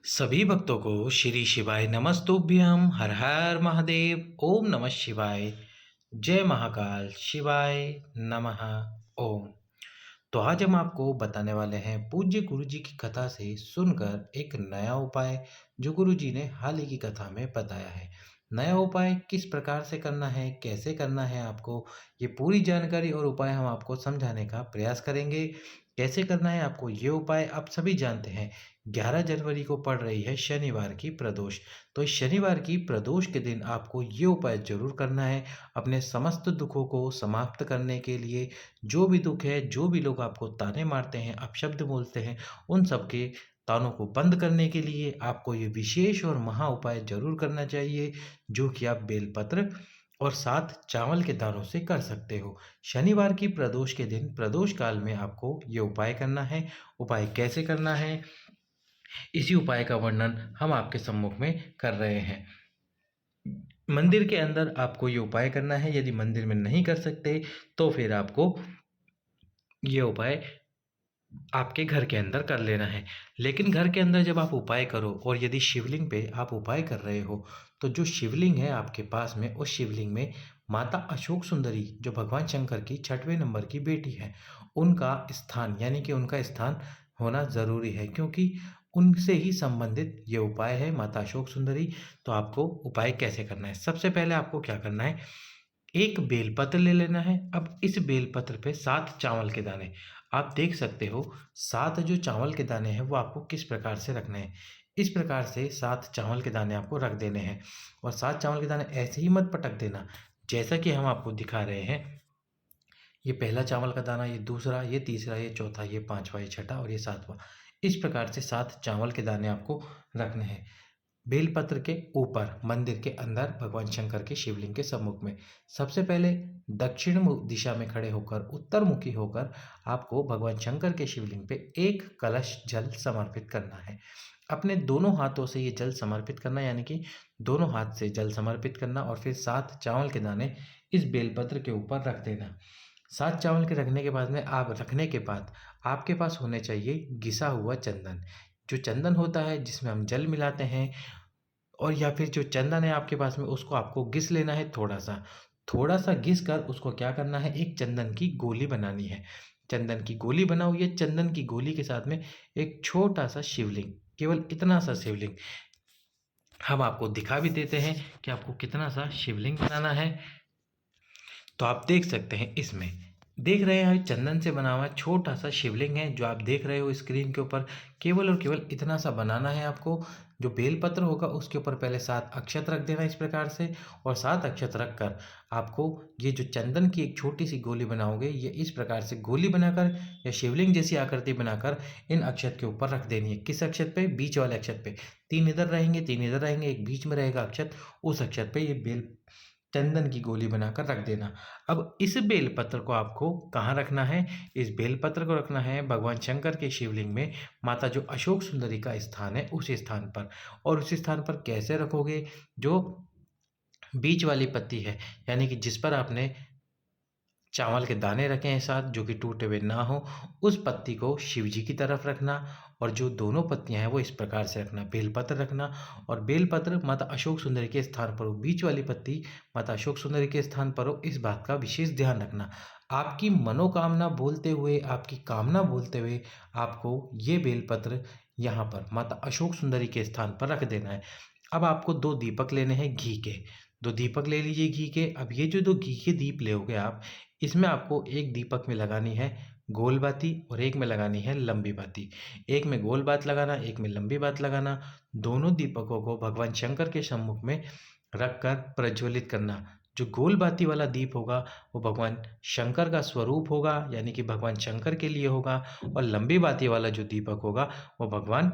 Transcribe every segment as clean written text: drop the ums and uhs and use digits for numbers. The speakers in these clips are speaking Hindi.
सभी भक्तों को श्री शिवाय नमस्तुभ्यम हर हर महादेव ओम नमः शिवाय। जय महाकाल शिवाय नमः ओम। तो आज हम आपको बताने वाले हैं पूज्य गुरु जी की कथा से सुनकर एक नया उपाय जो गुरु जी ने हाल ही की कथा में बताया है। नया उपाय किस प्रकार से करना है, कैसे करना है, आपको ये पूरी जानकारी और उपाय हम आपको समझाने का प्रयास करेंगे। कैसे करना है आपको ये उपाय आप सभी जानते हैं। 11 जनवरी को पड़ रही है शनिवार की प्रदोष। तो इस शनिवार की प्रदोष के दिन आपको ये उपाय जरूर करना है अपने समस्त दुखों को समाप्त करने के लिए। जो भी दुख है, जो भी लोग आपको ताने मारते हैं, अपशब्द बोलते हैं, उन सब के तानों को बंद करने के लिए आपको ये विशेष और महा उपाय जरूर करना चाहिए, जो कि आप बेलपत्र और साथ चावल के दानों से कर सकते हो। शनिवार की प्रदोष के दिन प्रदोष काल में आपको ये उपाय करना है। उपाय कैसे करना है, इसी उपाय का वर्णन हम आपके सम्मुख में कर रहे हैं। मंदिर के अंदर आपको ये उपाय करना है। यदि मंदिर में नहीं कर सकते तो फिर आपको ये उपाय आपके घर के अंदर कर लेना है। लेकिन घर के अंदर जब आप उपाय करो और यदि शिवलिंग पे आप उपाय कर रहे हो, तो जो शिवलिंग है आपके पास में, उस शिवलिंग में माता अशोक सुंदरी जो भगवान शंकर की 6वें नंबर की बेटी है, उनका स्थान यानी कि उनका स्थान होना ज़रूरी है, क्योंकि उनसे ही संबंधित ये उपाय है, माता अशोक सुंदरी। तो आपको उपाय कैसे करना है, सबसे पहले आपको क्या करना है, एक बेलपत्र ले लेना है। अब इस बेलपत्र पे 7 चावल के दाने आप देख सकते हो। 7 जो चावल के दाने हैं वो आपको किस प्रकार से रखने हैं, इस प्रकार से 7 चावल के दाने आपको रख देने हैं। और 7 चावल के दाने ऐसे ही मत पटक देना, जैसा कि हम आपको दिखा रहे हैं। ये पहला चावल का दाना, ये दूसरा, ये तीसरा, ये चौथा, ये पांचवा, ये छठा और ये सातवां। इस प्रकार से 7 चावल के दाने आपको रखने हैं बेलपत्र के ऊपर, मंदिर के अंदर भगवान शंकर के शिवलिंग के सम्मुख में। सबसे पहले दक्षिण दिशा में खड़े होकर, उत्तरमुखी होकर आपको भगवान शंकर के शिवलिंग पे एक कलश जल समर्पित करना है। अपने दोनों हाथों से ये जल समर्पित करना, यानी कि दोनों हाथ से जल समर्पित करना और फिर 7 चावल के दाने इस बेलपत्र के ऊपर रख देना। 7 चावल के रखने के बाद आपके पास होने चाहिए घिसा हुआ चंदन। जो चंदन होता है जिसमें हम जल मिलाते हैं, और या फिर जो चंदन है आपके पास में, उसको आपको घिस लेना है थोड़ा-सा। थोड़ा-सा घिस कर उसको क्या करना है, एक चंदन की गोली बनानी है। चंदन की गोली बनाओ, ये चंदन की गोली के साथ में एक छोटा-सा शिवलिंग, केवल इतना सा शिवलिंग हम आपको दिखा भी देते हैं कि आपको कितना सा शिवलिंग बनाना है। तो आप देख सकते हैं, इसमें देख रहे हैं चंदन से बना हुआ छोटा सा शिवलिंग है जो आप देख रहे हो स्क्रीन के ऊपर। केवल और केवल इतना सा बनाना है आपको। जो बेलपत्र होगा उसके ऊपर पहले 7 अक्षत रख देना इस प्रकार से, और 7 अक्षत रख कर आपको ये जो चंदन की एक छोटी सी गोली बनाओगे, ये इस प्रकार से गोली बनाकर या शिवलिंग जैसी आकृति बनाकर इन अक्षत के ऊपर रख देनी है। किस अक्षत पे, बीच वाले अक्षत पे। 3 इधर रहेंगे, 3 इधर रहेंगे, एक बीच में रहेगा अक्षत, उस अक्षत पे ये बेल चंदन की गोली बनाकर रख देना। अब इस बेलपत्र को आपको कहाँ रखना है, इस बेलपत्र को रखना है भगवान शंकर के शिवलिंग में, माता जो अशोक सुंदरी का स्थान है उस स्थान पर। और उस स्थान पर कैसे रखोगे, जो बीच वाली पत्ती है, यानी कि जिस पर आपने चावल के दाने रखे हैं साथ, जो कि टूटे हुए ना हो, उस पत्ती को शिव जी की तरफ रखना। और जो दोनों पत्तियां हैं वो इस प्रकार से रखना, बेलपत्र रखना। और बेलपत्र माता अशोक सुंदरी के स्थान पर हो, बीच वाली पत्ती माता अशोक सुंदरी के स्थान पर हो, इस बात का विशेष ध्यान रखना। आपकी मनोकामना बोलते हुए, आपकी कामना बोलते हुए आपको ये बेलपत्र यहाँ पर माता अशोक सुंदरी के स्थान पर रख देना है। अब आपको 2 दीपक लेने हैं घी के। 2 दीपक ले लीजिए घी के। अब ये जो 2 घी के दीप लोगे आप, इसमें आपको एक दीपक में लगानी है गोल बाती और एक में लगानी है लंबी बाती। एक में गोल बात लगाना, एक में लंबी बात लगाना। दोनों दीपकों को भगवान शंकर के सम्मुख में रखकर प्रज्वलित करना। जो गोल बाती वाला दीप होगा वो भगवान शंकर का स्वरूप होगा, यानी कि भगवान शंकर के लिए होगा। और लंबी बाती वाला जो दीपक होगा वो भगवान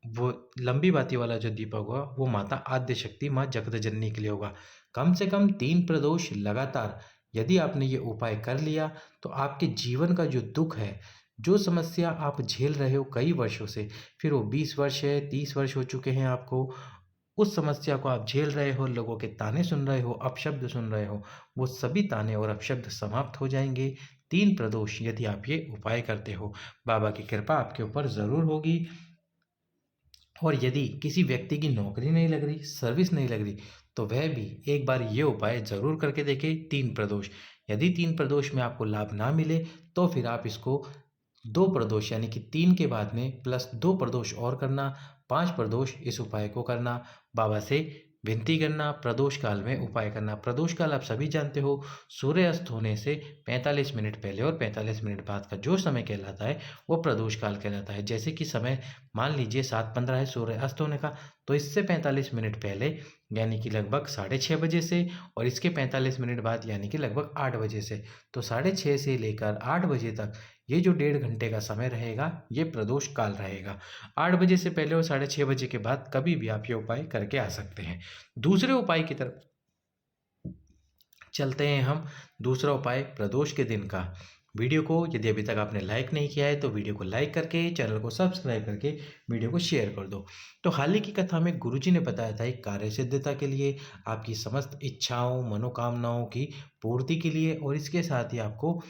वो लंबी बाती वाला जो दीपक होगा वो माता आद्य शक्ति माँ जगत जननी के लिए होगा। कम से कम 3 प्रदोष लगातार यदि आपने ये उपाय कर लिया, तो आपके जीवन का जो दुख है, जो समस्या आप झेल रहे हो कई वर्षों से, फिर वो 20 वर्ष है, 30 वर्ष हो चुके हैं आपको, उस समस्या को आप झेल रहे हो, लोगों के ताने सुन रहे हो, अपशब्द सुन रहे हो, वो सभी ताने और अपशब्द समाप्त हो जाएंगे। 3 प्रदोष यदि आप ये उपाय करते हो, बाबा की कृपा आपके ऊपर ज़रूर होगी। और यदि किसी व्यक्ति की नौकरी नहीं लग रही, सर्विस नहीं लग रही, तो वह भी एक बार ये उपाय ज़रूर करके देखे, तीन प्रदोष। यदि तीन प्रदोष में आपको लाभ ना मिले, तो फिर आप इसको दो प्रदोष यानी कि तीन के बाद में प्लस दो प्रदोष और करना, पांच प्रदोष इस उपाय को करना, बाबा से विनती करना, प्रदोष काल में उपाय करना। प्रदोष काल आप सभी जानते हो, सूर्य अस्त होने से 45 मिनट पहले और 45 मिनट बाद का जो समय कहलाता है वो प्रदोष काल कहलाता है। जैसे कि समय मान लीजिए 7:15 है सूर्य अस्त होने का, तो इससे 45 मिनट पहले यानी कि लगभग 6:30 बजे से, और इसके 45 मिनट बाद यानी कि लगभग 8 बजे से, तो 6:30 से लेकर 8 बजे तक ये जो 1.5 घंटे का समय रहेगा ये प्रदोष काल रहेगा। 8 बजे से पहले और 6:30 बजे के बाद कभी भी आप ये उपाय करके आ सकते हैं। दूसरे उपाय की तरफ चलते हैं हम। दूसरा उपाय प्रदोष के दिन का। वीडियो को यदि अभी तक आपने लाइक नहीं किया है तो वीडियो को लाइक करके चैनल को सब्सक्राइब करके वीडियो को शेयर कर दो। तो हाल ही की कथा में गुरुजी ने बताया था एक कार्य सिद्धता के लिए, आपकी समस्त इच्छाओं मनोकामनाओं की पूर्ति के लिए, और इसके साथ ही आपको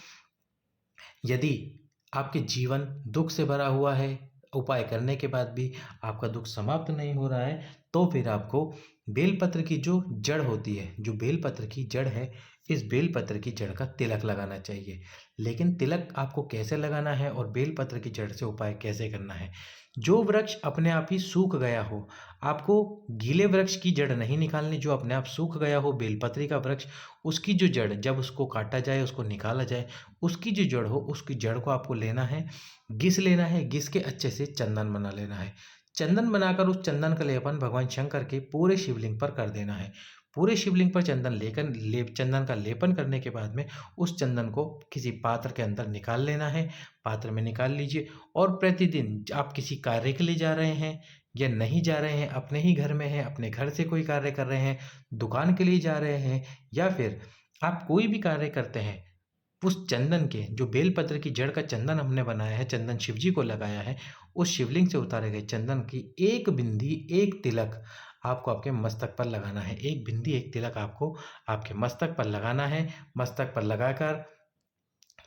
यदि आपके जीवन दुख से भरा हुआ है, उपाय करने के बाद भी आपका दुख समाप्त नहीं हो रहा है, तो फिर आपको बेलपत्र की जो जड़ होती है, जो बेलपत्र की जड़ है, इस बेलपत्र की जड़ का तिलक लगाना चाहिए। लेकिन तिलक आपको कैसे लगाना है और बेलपत्र की जड़ से उपाय कैसे करना है? जो वृक्ष अपने आप ही सूख गया हो, आपको गीले वृक्ष की जड़ नहीं निकालनी, जो अपने आप सूख गया हो बेलपत्री का वृक्ष, उसकी जो जड़ जब उसको काटा जाए, उसको निकाला जाए, उसकी जो जड़ हो उसकी जड़ को आपको लेना है, घिस लेना है, घिस के अच्छे से चंदन बना लेना है। चंदन बनाकर उस चंदन का लेपन भगवान शंकर के पूरे शिवलिंग पर कर देना है। पूरे शिवलिंग पर चंदन का लेपन करने के बाद में उस चंदन को किसी पात्र के अंदर निकाल लेना है। पात्र में निकाल लीजिए, और प्रतिदिन आप किसी कार्य के लिए जा रहे हैं या नहीं जा रहे हैं, अपने ही घर में हैं, अपने घर से कोई कार्य कर रहे हैं, दुकान के लिए जा रहे हैं, या फिर आप कोई भी कार्य करते हैं, उस चंदन के जो बेलपत्र की जड़ का चंदन हमने बनाया है, चंदन शिव जी को लगाया है, उस शिवलिंग से उतारे गए चंदन की एक बिंदी, एक तिलक आपको आपके मस्तक पर लगाना है। एक बिंदी एक तिलक आपको आपके मस्तक पर लगाना है। मस्तक पर लगाकर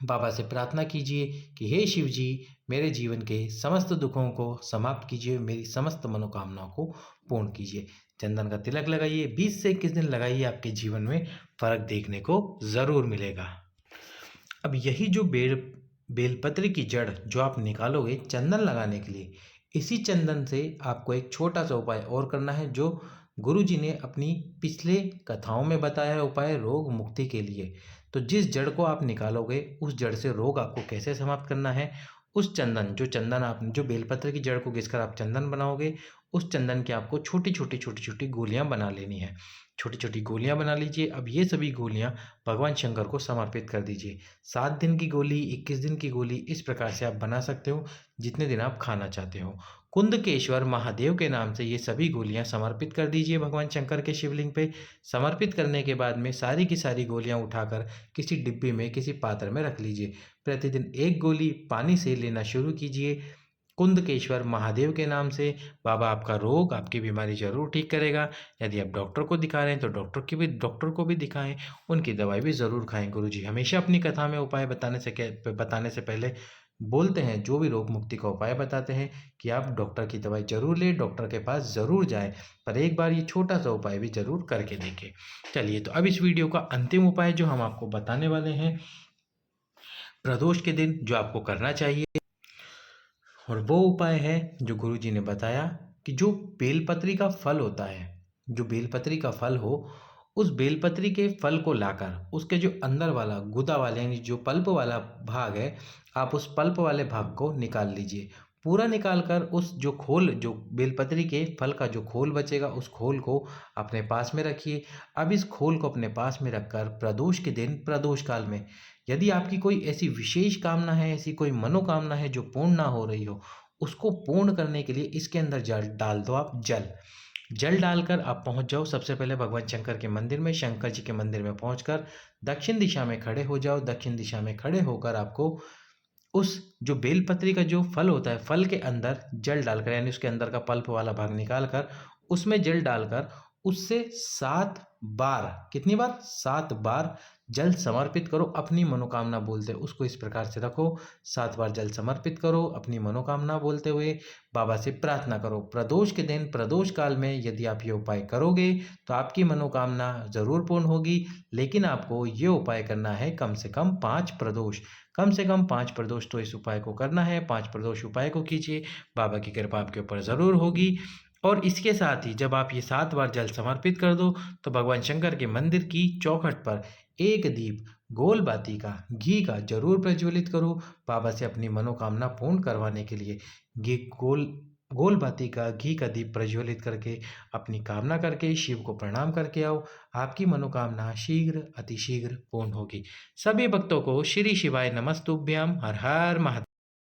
बाबा से प्रार्थना कीजिए कि हे शिव जी, मेरे जीवन के समस्त दुखों को समाप्त कीजिए, मेरी समस्त मनोकामनाओं को पूर्ण कीजिए। चंदन का तिलक लगाइए, 20 से 21 दिन लगाइए, आपके जीवन में फर्क देखने को ज़रूर मिलेगा। अब यही जो बेलपत्र की जड़ जो आप निकालोगे चंदन लगाने के लिए, इसी चंदन से आपको एक छोटा सा उपाय और करना है, जो गुरुजी ने अपनी पिछले कथाओं में बताया है उपाय रोग मुक्ति के लिए। तो जिस जड़ को आप निकालोगे उस जड़ से रोग आपको कैसे समाप्त करना है, उस चंदन आप जो बेलपत्र की जड़ को घिसकर आप चंदन बनाओगे, उस चंदन की आपको छोटी छोटी गोलियां बना लेनी है। छोटी छोटी गोलियां बना लीजिए। अब ये सभी गोलियां भगवान शंकर को समर्पित कर दीजिए। 7 दिन की गोली, 21 दिन की गोली, इस प्रकार से आप बना सकते हो जितने दिन आप खाना चाहते हो। कुंदकेश्वर महादेव के नाम से ये सभी गोलियां समर्पित कर दीजिए भगवान शंकर के शिवलिंग पे। समर्पित करने के बाद में सारी की सारी गोलियां उठाकर किसी डिब्बी में, किसी पात्र में रख लीजिए। प्रतिदिन एक गोली पानी से लेना शुरू कीजिए कुंदकेश्वर महादेव के नाम से। बाबा आपका रोग, आपकी बीमारी जरूर ठीक करेगा। यदि आप डॉक्टर को दिखा रहे हैं तो डॉक्टर को भी दिखाएं, उनकी दवाई भी ज़रूर खाएं। गुरुजी हमेशा अपनी कथा में उपाय बताने से पहले बोलते हैं, जो भी रोग मुक्ति का उपाय बताते हैं, कि आप डॉक्टर की दवाई जरूर लें, डॉक्टर के पास ज़रूर जाएं, पर एक बार ये छोटा सा उपाय भी ज़रूर करके देखें। चलिए, तो अब इस वीडियो का अंतिम उपाय जो हम आपको बताने वाले हैं प्रदोष के दिन जो आपको करना चाहिए, और वो उपाय है जो गुरुजी ने बताया कि जो बेलपत्री का फल होता है, जो बेलपत्री का फल हो, उस बेलपत्री के फल को लाकर उसके जो अंदर वाला गुदा वाले यानी जो पल्प वाला भाग है, आप उस पल्प वाले भाग को निकाल लीजिए। पूरा निकाल कर उस जो खोल, जो बेलपत्री के फल का जो खोल बचेगा, उस खोल को अपने पास में रखिए। अब इस खोल को अपने पास में रखकर प्रदोष के दिन, प्रदोष काल में, यदि आपकी कोई ऐसी विशेष कामना है, ऐसी कोई मनोकामना है जो पूर्ण ना हो रही हो, उसको पूर्ण करने के लिए इसके अंदर जल डाल दो। आप जल डालकर आप पहुंच जाओ सबसे पहले भगवान शंकर के मंदिर में। शंकर जी के मंदिर में पहुंचकर दक्षिण दिशा में खड़े हो जाओ। दक्षिण दिशा में खड़े होकर आपको उस जो बेलपत्री का जो फल होता है, फल के अंदर जल डालकर, यानी उसके अंदर का पल्प वाला भाग निकाल कर उसमें जल डालकर उससे 7 बार, कितनी बार? 7 बार जल समर्पित करो अपनी मनोकामना बोलते हुए, उसको इस प्रकार से रखो, 7 बार जल समर्पित करो अपनी मनोकामना बोलते हुए, बाबा से प्रार्थना करो। प्रदोष के दिन प्रदोष काल में यदि आप ये उपाय करोगे तो आपकी मनोकामना ज़रूर पूर्ण होगी, लेकिन आपको ये उपाय करना है कम से कम 5 प्रदोष। कम से कम 5 प्रदोष तो इस उपाय को करना है, 5 प्रदोष उपाय को कीजिए, बाबा की कृपा आपके ऊपर ज़रूर होगी। और इसके साथ ही जब आप ये 7 बार जल समर्पित कर दो, तो भगवान शंकर के मंदिर की चौखट पर एक दीप गोल बाती का घी का ज़रूर प्रज्वलित करो, बाबा से अपनी मनोकामना पूर्ण करवाने के लिए। घी गोल गोल बाती का घी का दीप प्रज्वलित करके अपनी कामना करके शिव को प्रणाम करके आओ, आपकी मनोकामना शीघ्र अतिशीघ्र पूर्ण होगी। सभी भक्तों को श्री शिवाय नमस्तुभ्यम। हर हर महादेव।